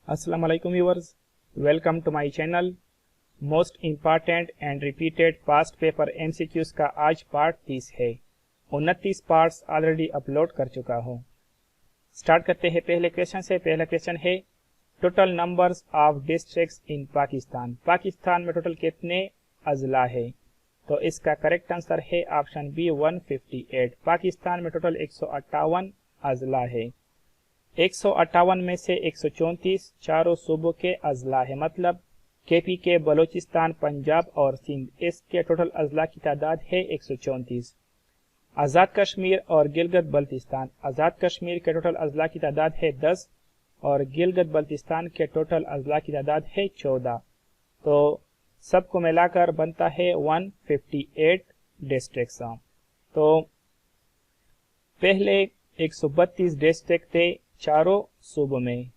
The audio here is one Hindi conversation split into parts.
अस्सलाम वालेकुम viewers, welcome to my channel. Most important and repeated past paper MCQs का आज पार्ट 30 है। 29 पार्ट्स ऑलरेडी अपलोड कर चुका हूँ। स्टार्ट करते हैं पहले क्वेश्चन से। पहला क्वेश्चन है टोटल नंबर्स ऑफ डिस्ट्रिक्ट्स इन पाकिस्तान। पाकिस्तान में टोटल कितने अजला है? तो इसका करेक्ट आंसर है ऑप्शन बी 158। पाकिस्तान में टोटल 158 अजला है। 158 में से 134 चारों सूबों के अजला है, मतलब केपी के, बलोचिस्तान, पंजाब और सिंध। इसके टोटल अजला की तादाद है 134। आज़ाद कश्मीर और गिलगित बल्तिस्तान। आज़ाद कश्मीर के टोटल अजला की तादाद है 10 और गिलगित बल्तिस्तान के टोटल अजला की तादाद है 14। तो सबको मिलाकर बनता है 158 डिस्ट्रिक्ट्स। तो पहले 132 डिस्ट्रिक्ट थे चारों सूबों में।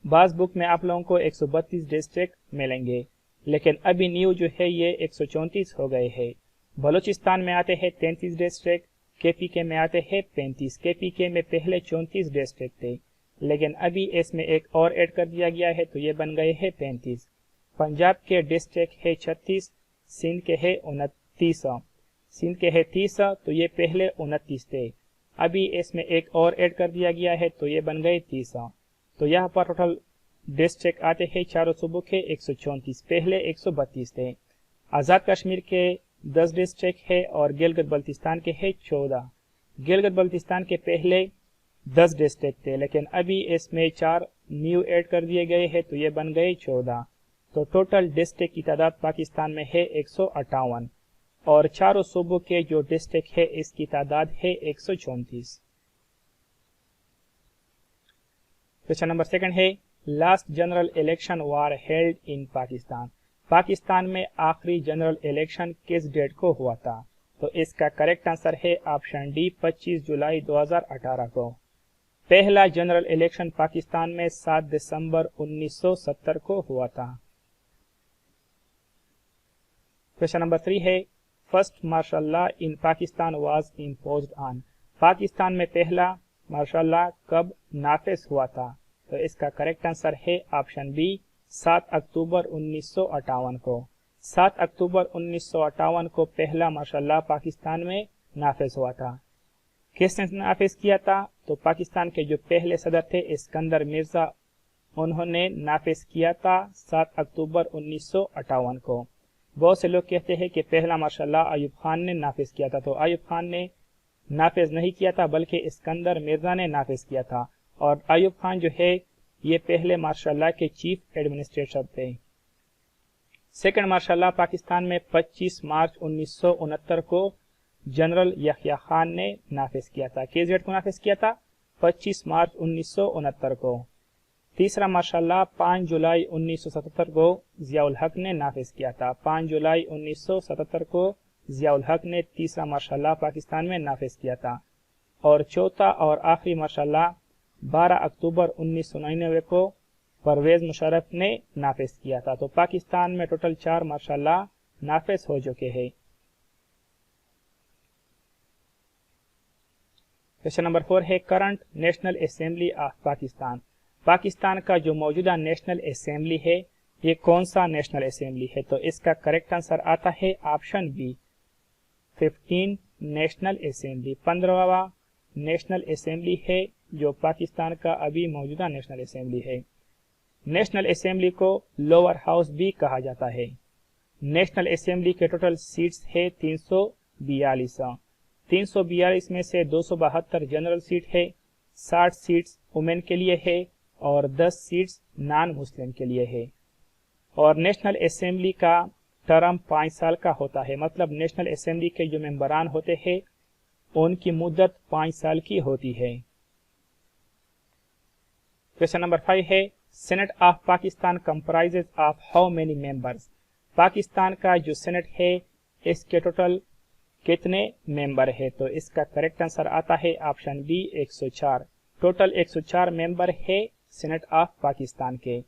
बाज बुक में आप लोगों को 132 डिस्ट्रिक्ट मिलेंगे, लेकिन अभी न्यू जो है ये 134 हो गए हैं। बलूचिस्तान में आते हैं 33 डिस्ट्रिक्ट, केपीके में आते हैं 35। केपीके में पहले 34 डिस्ट्रिक्ट थे, लेकिन अभी इसमें एक और ऐड कर दिया गया है तो ये बन गए हैं 35। पंजाब के डिस्ट्रिक्ट है 36, सिंध के है 29। सिंध के है 30, तो ये पहले 29 थे, अभी इसमें एक और ऐड कर दिया गया है तो ये बन गए 30। तो यहाँ पर टोटल डिस्ट्रिक्ट आते हैं चारों सूबों के 134, पहले 132 थे। आज़ाद कश्मीर के 10 डिस्ट्रिक्ट है और गिलगित बल्तिस्तान के है 14। गिलगित बल्तिस्तान के पहले 10 डिस्ट्रिक्ट थे, लेकिन अभी इसमें 4 न्यू ऐड कर दिए गए हैं तो ये बन गए 14। तो टोटल डिस्ट्रिक्ट की तादाद पाकिस्तान में है 158 और चारों सूबों के जो डिस्ट्रिक्ट है इसकी तादाद है 134। क्वेश्चन नंबर 2 है last general election war held in Pakistan. Pakistan में आखिरी जनरल इलेक्शन किस डेट को हुआ था? तो इसका करेक्ट आंसर है ऑप्शन डी 25 जुलाई 2018 को। पहला जनरल इलेक्शन पाकिस्तान में 7 दिसंबर 1970 को हुआ था। क्वेश्चन नंबर 3 है first martial law in Pakistan was imposed on. Pakistan में पहला मार्शल लॉ कब नाफिज हुआ था? तो इसका करेक्ट आंसर है ऑप्शन बी 7 अक्टूबर 1958 को। 7 अक्टूबर 1958 को पहला मार्शल लॉ पाकिस्तान में नाफिज हुआ था। किसने नाफिज किया था? तो पाकिस्तान के जो पहले सदर थे इस्कंदर मिर्जा, उन्होंने नाफिज किया था 7 अक्टूबर 1958 को। बहुत से लोग कहते हैं कि पहला मार्शल लॉ अयूब खान ने नाफिज किया था, तो अयूब खान ने नाफिज नहीं किया था बल्कि इस्कंदर मिर्जा ने नाफिज किया था। और अयूब खान जो है ये पहले मार्शल लॉ के चीफ एडमिनिस्ट्रेटर थे। सेकंड मार्शल लॉ पाकिस्तान में 25 मार्च 1969 को जनरल यहया खान ने नाफिज किया था। किस डेट को नाफिज किया था? 25 मार्च 1969 को। तीसरा मार्शल लॉ 5 जुलाई 1977 को जियाउल हक ने नाफिज किया था। 5 जुलाई 1977 को जियाउल हक ने तीसरा मार्शल लॉ पाकिस्तान में नाफिज किया था। और चौथा और आखिरी मार्शल लॉ 12 अक्टूबर 1999 को परवेज मुशर्रफ ने नाफिज किया था। तो पाकिस्तान में टोटल 4 मार्शल लॉ नाफिज हो चुके हैं। क्वेश्चन नंबर 4 है current national assembly of Pakistan. Pakistan का जो मौजूदा नेशनल असेंबली है ये कौन सा नेशनल असेंबली है? तो इसका करेक्ट आंसर आता है ऑप्शन बी 15 नेशनल असेंबली। 15वां नेशनल असेंबली है जो पाकिस्तान का अभी मौजूदा नेशनल असेंबली है। नेशनल असेंबली को लोअर हाउस भी कहा जाता है। नेशनल असेंबली के टोटल सीट्स है 342। 342 में से 272 जनरल सीट है, 60 सीट्स वुमेन के लिए है और 10 सीट्स नॉन मुस्लिम के लिए है। और नेशनल असेंबली का टर्म 5 साल का होता है, मतलब नेशनल असेंबली के जो मेंबरान होते हैं उनकी मुद्दत 5 साल की होती है। क्वेश्चन नंबर 5 है senate of Pakistan comprises of how many members. Pakistan का जो सेनेट है इसके टोटल कितने मेंबर है? तो इसका करेक्ट आंसर आता है ऑप्शन बी 104। टोटल 104 मेंबर है सेनेट ऑफ पाकिस्तान के।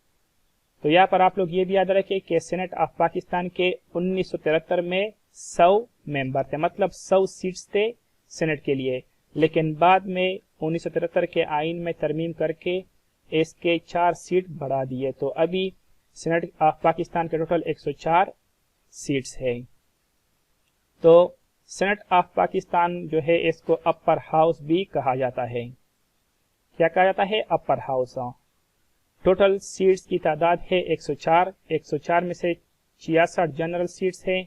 तो यहाँ पर आप लोग ये भी याद रखें कि सेनेट ऑफ पाकिस्तान के 1973 में 100 मेंबर थे, मतलब 100 सीट्स थे सेनेट के लिए, लेकिन बाद में 1973 के आइन में तरमीम करके इसके 4 सीट बढ़ा दिए, तो अभी सेनेट ऑफ पाकिस्तान के टोटल 104 सीट्स है। तो सेनेट ऑफ पाकिस्तान जो है इसको अपर हाउस भी कहा जाता है। क्या कहा जाता है? Upper house. टोटल सीट्स की तादाद है 104। 104 में से 66 जनरल सीट्स है,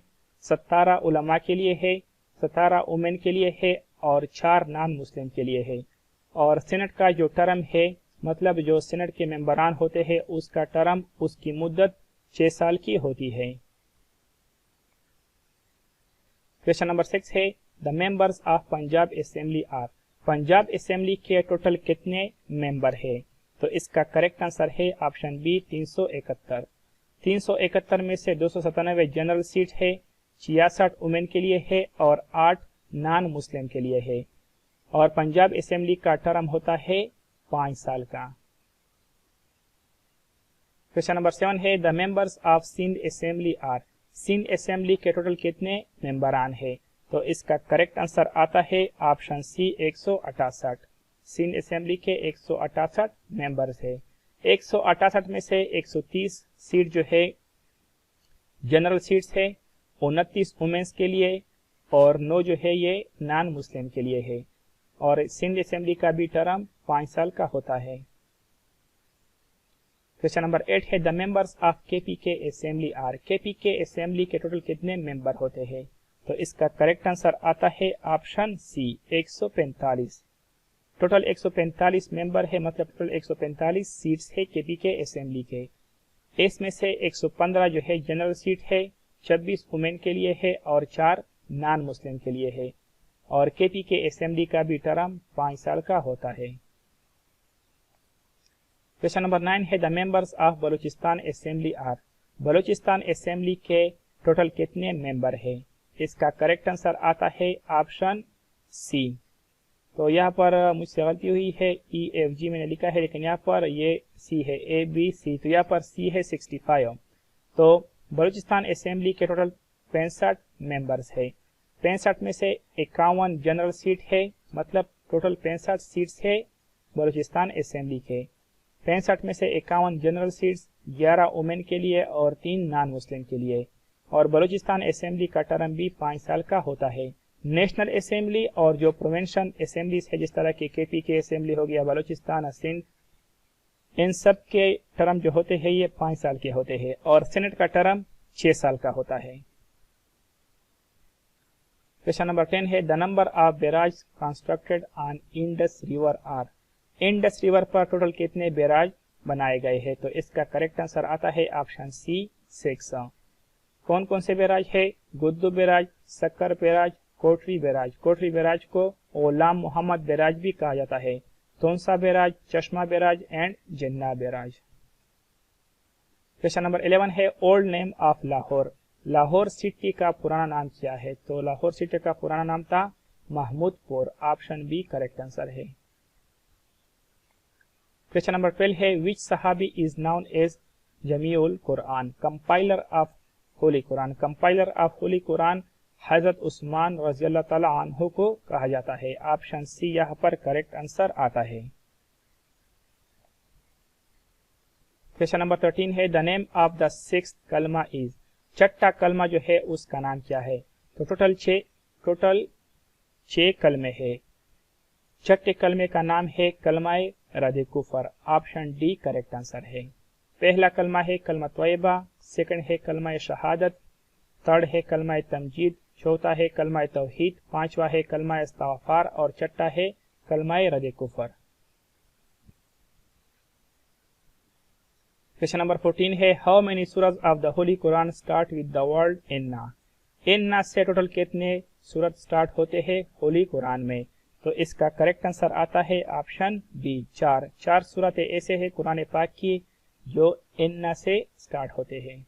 17 उलमा के लिए है, 17 वुमेन के लिए है और 4 नॉन मुस्लिम के लिए है। और सेनेट का जो टर्म है, मतलब जो सेनेट के मेंबरान होते हैं उसका टर्म, उसकी मुद्दत 6 साल की होती है। क्वेश्चन नंबर 6 है the members of Punjab assembly are. Punjab assembly के टोटल कितने मेंबर है? तो इसका करेक्ट आंसर है ऑप्शन बी 371। 371 में से 297 जनरल सीट है, 66 वुमेन के लिए है और 8 नॉन मुस्लिम के लिए है। और पंजाब असेंबली का टर्म होता है 5 साल का। क्वेश्चन नंबर 7 है the members of Sindh assembly are. Sindh assembly के टोटल कितने मेंबरान है? तो इसका करेक्ट आंसर आता है ऑप्शन सी 168। सिंध असेंबली के 168 मेंबर्स है। 168 में से 130 सीट जो है जनरल सीट्स है, 29 वुमेन्स के लिए और 9 जो है ये नॉन मुस्लिम के लिए है। और सिंध असेंबली का भी टर्म 5 साल का होता है। क्वेश्चन नंबर 8 है the members of KPK assembly are. KPK assembly के टोटल कितने मेंबर होते हैं? तो इसका करेक्ट आंसर आता है ऑप्शन सी 145। टोटल 145 मेंबर है, मतलब टोटल 145 सीट्स है केपीके असेंबली के। इसमें से 115 जो है जनरल सीट है, 26 वुमेन के लिए है और 4 नॉन मुस्लिम के लिए है। और केपीके असेंबली का भी टर्म 5 साल का होता है। क्वेश्चन नंबर 9 है the members of Balochistan assembly are. Balochistan assembly के टोटल कितने मेंबर है? इसका करेक्ट आंसर आता है ऑप्शन सी। तो यहाँ पर मुझसे गलती हुई है, EFG मैंने लिखा है लेकिन यहाँ पर ये C है, ABC, तो यहाँ पर C है 65। तो बलूचिस्तान असेंबली के टोटल 65 मेंबर्स है। 65 में से 51 जनरल सीट है, मतलब टोटल 65 सीट्स है बलूचिस्तान असेंबली के। 65 में से 51 जनरल सीट्स, 11 वुमेन के लिए और 3 नॉन मुस्लिम के लिए। और बलूचिस्तान असेंबली का टर्म भी 5 साल का होता है। नेशनल असेंबली और जो प्रोविंशियल असेंबलीज है, जिस तरह की केपीके असेंबली हो गया, बलूचिस्तान, सिंध, इन सब के टर्म जो होते हैं ये 5 साल के होते हैं और सेनेट का टर्म 6 साल का होता है। क्वेश्चन नंबर 10 है the number of barrage constructed on Indus river are. Indus river पर टोटल कितने बैराज बनाए गए हैं? तो इसका करेक्ट आंसर आता है ऑप्शन सी 6। कौन कौन से बैराज है? गुद्दू बैराज, सक्कर बैराज, कोटरी बैराज। कोटरी बैराज को गुलाम मोहम्मद बैराज भी कहा जाता है। तोनसा बैराज, चश्मा barrage and Jinnah barrage. Question number 11 है old name of Lahore. Lahore city का पुराना नाम क्या है? तो लाहौर सिटी का पुराना नाम था Mahmudpur. Option B correct answer है। क्वेश्चन नंबर 12 है विच सहाबी इज नाउन एज जमीउल कुरान, compiler of holy Quran. Compiler of holy Quran हजरत उस्मान रज़ियल्लाहु ताला अन्हु को कहा जाता है। ऑप्शन सी यहाँ पर करेक्ट आंसर आता है। क्वेश्चन नंबर 13 है the name of the sixth कलमा इज। छठा कलमा जो है उसका नाम क्या है? तो टोटल 6 कलमे है। छठे कलमे का नाम है कलमाए रद कुफर। ऑप्शन डी करेक्ट आंसर है। पहला कलमा है कलमा तैयबा, सेकंड है कलमा शहादत, थर्ड है कलमा तमजीद, चौथा है कलमा तौहीद, पांचवा है कलमा इस्तगफार और छठा है कलमा रद कुफर। क्वेश्चन नंबर 14 है how many Surat of the holy Quran start with the word इन्ना। इन्ना से टोटल कितने सूरत स्टार्ट होते हैं होली कुरान में? तो इसका करेक्ट आंसर आता है ऑप्शन बी 4। 4 सूरतें ऐसे हैं कुरान पाक की जो इन्ना से स्टार्ट होते हैं।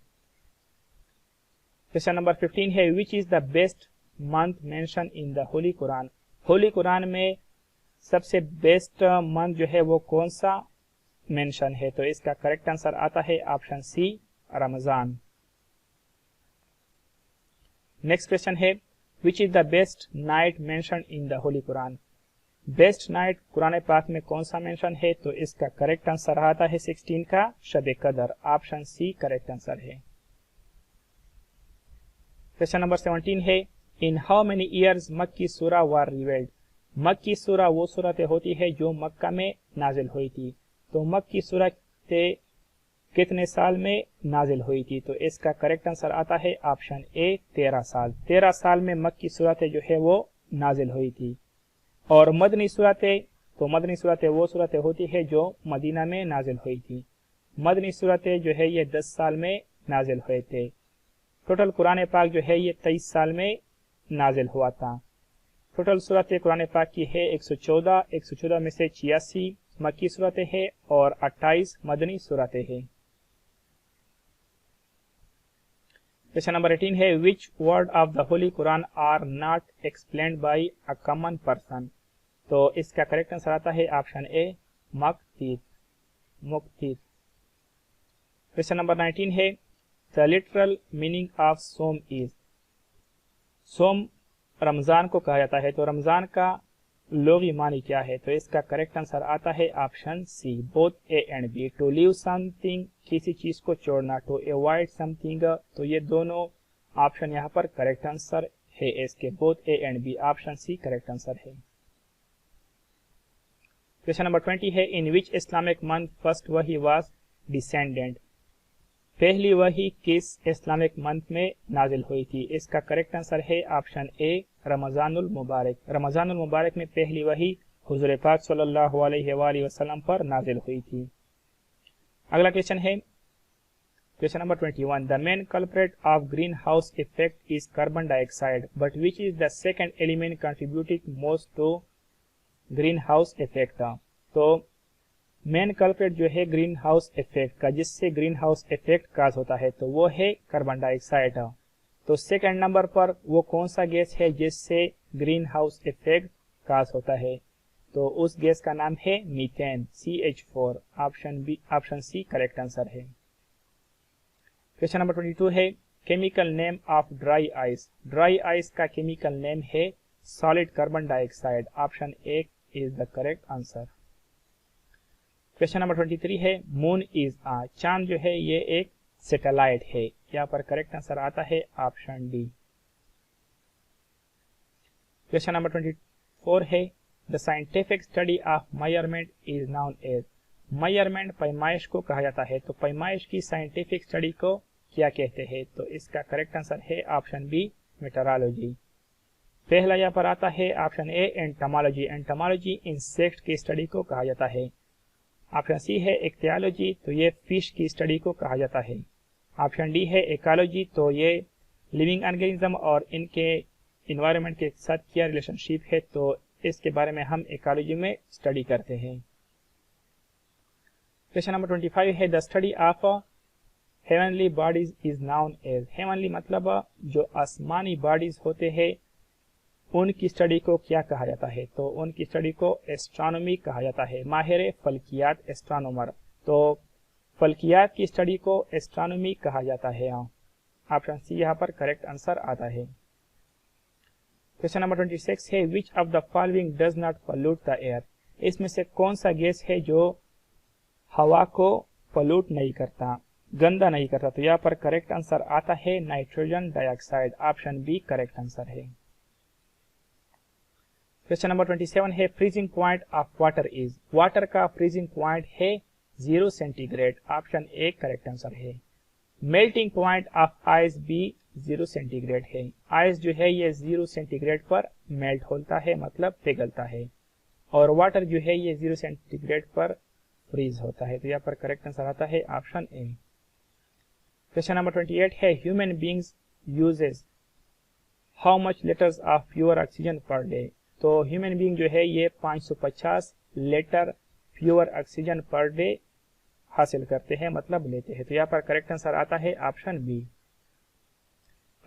क्वेश्चन नंबर 15 है which is the best month mention in the holy Quran. Holi Quran में सबसे बेस्ट मंथ जो है वो कौन सा मेंशन है? तो इसका करेक्ट आंसर आता है option C Ramzan. Next question है which is the best night mention in the holy Quran. Best night Quran पाक में कौन सा मेंशन है? तो इसका करेक्ट आंसर आता है 16 का शब कदर। ऑप्शन सी करेक्ट आंसर है। क्वेश्चन नंबर 17 है इन हाउ मेनी ईयर्स मक्की सूरा वर रिवील्ड। मक्की सूरा वो सूरतें होती है जो मक्का में नाजिल हुई थी। तो मक्की सूरतें कितने साल में नाजिल हुई थी? तो इसका करेक्ट आंसर आता है ऑप्शन ए 13 साल। 13 साल में मक्की सूरतें जो है वो नाजिल हुई थी। और मदनी सूरतें, तो मदनी सूरतें वो सूरतें होती है जो मदीना में नाजिल हुई थी। मदनी सूरतें जो है ये 10 साल में नाजिल हुए थे। टोटल कुरान पाक जो है ये 23 साल में नाजिल हुआ था। टोटल सूरतें कुरान पाक की है 114, 114 में से 86 मक्की सूरतें हैं और 28 मदनी सूरतें हैं। क्वेश्चन नंबर 18 है which word of the holy Quran are not explained by a common person. तो इसका करेक्ट आंसर आता है ऑप्शन ए मुक्तीत। क्वेश्चन नंबर 19 है द लिटरल मीनिंग ऑफ सोम इज। सोम रमजान को कहा जाता है, तो रमजान का लोगी मानी क्या है? तो इसका करेक्ट आंसर आता है option C both A and B. To leave something किसी चीज को छोड़ना, टू अवॉइड समथिंग, तो ये दोनों ऑप्शन यहाँ पर करेक्ट आंसर है इसके, both A and B. Option C correct answer है। क्वेश्चन नंबर 20 है in which Islamic month first वही वाज डिसेंडेंट। पहली वही किस इस्लामिक मंथ में नाजिल हुई थी? इसका करेक्ट आंसर है ऑप्शन ए रमजानुल मुबारक। रमजानुल मुबारक में पहली वही हुजूर पाक सल्लल्लाहु अलैहि वसल्लम पर नाजिल हुई थी। अगला क्वेश्चन है question number 21 the main culprit of green house effect is carbon dioxide but which is the second element contributing most to green house effect. तो मेन कल्प्रेट जो है ग्रीन हाउस इफेक्ट का, जिससे ग्रीन हाउस इफेक्ट काज होता है, तो वो है कार्बन डाइऑक्साइड। तो सेकंड नंबर पर वो कौन सा गैस है जिससे ग्रीन हाउस इफेक्ट काज होता है? तो उस गैस का नाम है methane CH4। Option C correct answer है। क्वेश्चन नंबर 22 है chemical name of dry ice. Dry ice का केमिकल नेम है solid carbon dioxide. Option A is the correct answer. Question number 23 है मून इज आ। चांद जो है ये एक सैटेलाइट है। यहाँ पर करेक्ट आंसर आता है ऑप्शन डी। क्वेश्चन नंबर 24 है the scientific study of measurement is known as. Measurement पैमाइश को कहा जाता है, तो पैमाइश की साइंटिफिक स्टडी को क्या कहते हैं? तो इसका करेक्ट आंसर है ऑप्शन बी मेट्रोलॉजी। पहला यहाँ पर आता है ऑप्शन ए एंटोमोलॉजी। एंटोमोलॉजी इंसेक्ट की स्टडी को कहा जाता है। ऑप्शन सी है इक्तियोलॉजी, तो ये फिश की स्टडी को कहा जाता है। ऑप्शन डी है इकोलॉजी, तो ये लिविंग ऑर्गेनिज्म और इनके इन्वायरमेंट के साथ क्या रिलेशनशिप है, तो इसके बारे में हम इकोलॉजी में स्टडी करते हैं। क्वेश्चन नंबर 25 है the study of heavenly bodies is known as. Heavenly मतलब जो आसमानी बॉडीज होते हैं उनकी स्टडी को क्या कहा जाता है? तो उनकी स्टडी को एस्ट्रोनॉमी कहा जाता है। माहिर फल्कियात एस्ट्रोनॉमर, तो फल्कियात की स्टडी को एस्ट्रोनॉमी कहा जाता है। ऑप्शन सी यहाँ पर करेक्ट आंसर आता है। क्वेश्चन नंबर 26 है which of the following does not pollute the air. इसमें से कौन सा गैस है जो हवा को पॉल्यूट नहीं करता, गंदा नहीं करता? तो यहाँ पर करेक्ट आंसर आता है nitrogen dioxide. Option B correct answer है। क्वेश्चन नंबर 27 है freezing point of water is. Water का फ्रीजिंग पॉइंट है 0 centigrade. Option A correct answer है। मेल्टिंग पॉइंट ऑफ आइस भी 0 सेंटीग्रेड है। आइस जो है ये 0 सेंटीग्रेड पर मेल्ट होता है, मतलब पिघलता है, और वाटर जो है ये 0 सेंटीग्रेड पर फ्रीज होता है। तो यहाँ पर करेक्ट आंसर आता है ऑप्शन ए। क्वेश्चन नंबर 28 है human beings uses how much litres of pure oxygen per day. तो ह्यूमन बींग जो है ये 550 litre pure oxygen per day हासिल करते हैं, मतलब लेते हैं। तो यहाँ पर करेक्ट आंसर आता है ऑप्शन बी।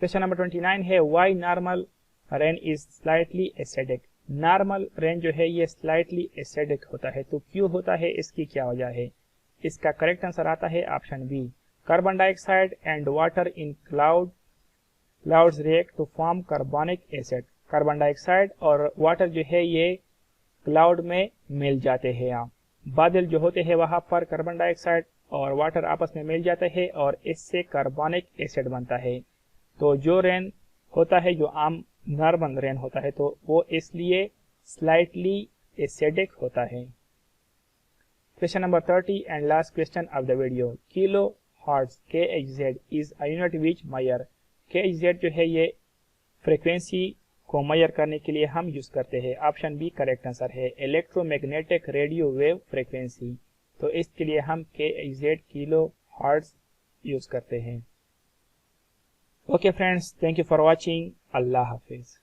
क्वेश्चन नंबर 29 है why normal rain is slightly acidic. Normal rain जो है ये स्लाइटली एसिडिक होता है, तो क्यों होता है, इसकी क्या वजह है? इसका करेक्ट आंसर आता है option B. Carbon dioxide and water in clouds react to form carbonic acid. Carbon dioxide और वाटर जो है ये क्लाउड में मिल जाते हैं। बादल जो होते हैं वहां पर कार्बन डाइऑक्साइड और वाटर आपस में मिल जाते हैं और इससे कार्बोनिक एसिड बनता है। तो जो रेन होता है, जो आम नॉर्मल रेन होता है, तो वो इसलिए स्लाइटली एसिडिक होता है। Question number 30 and last question of the video. Kilohertz KHZ is a unit which measure. KHZ जो है ये फ्रीक्वेंसी को मेजर करने के लिए हम यूज करते हैं। ऑप्शन बी करेक्ट आंसर है, इलेक्ट्रोमैग्नेटिक रेडियो वेव फ्रीक्वेंसी। तो इसके लिए हम KHZ किलो हर्ट्ज यूज करते हैं। Okay friends, thank you for watching. Allah Hafiz.